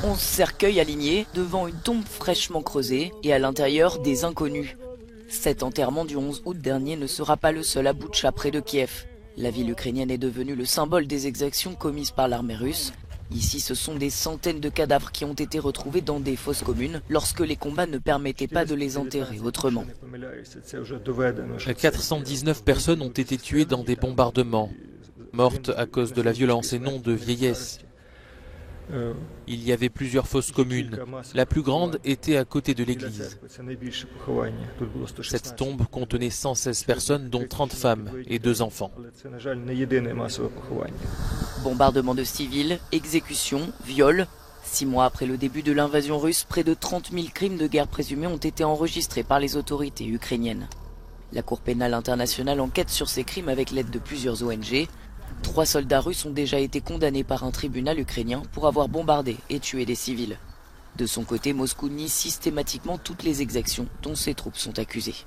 11 cercueils alignés devant une tombe fraîchement creusée et à l'intérieur des inconnus. Cet enterrement du 11 août dernier ne sera pas le seul à Boutcha près de Kiev. La ville ukrainienne est devenue le symbole des exactions commises par l'armée russe. Ici, ce sont des centaines de cadavres qui ont été retrouvés dans des fosses communes lorsque les combats ne permettaient pas de les enterrer autrement. 419 personnes ont été tuées dans des bombardements, mortes à cause de la violence et non de vieillesse. Il y avait plusieurs fosses communes. La plus grande était à côté de l'église. Cette tombe contenait 116 personnes, dont 30 femmes et 2 enfants. Bombardements de civils, exécutions, viols. 6 mois après le début de l'invasion russe, près de 30 000 crimes de guerre présumés ont été enregistrés par les autorités ukrainiennes. La Cour pénale internationale enquête sur ces crimes avec l'aide de plusieurs ONG. 3 soldats russes ont déjà été condamnés par un tribunal ukrainien pour avoir bombardé et tué des civils. De son côté, Moscou nie systématiquement toutes les exactions dont ses troupes sont accusées.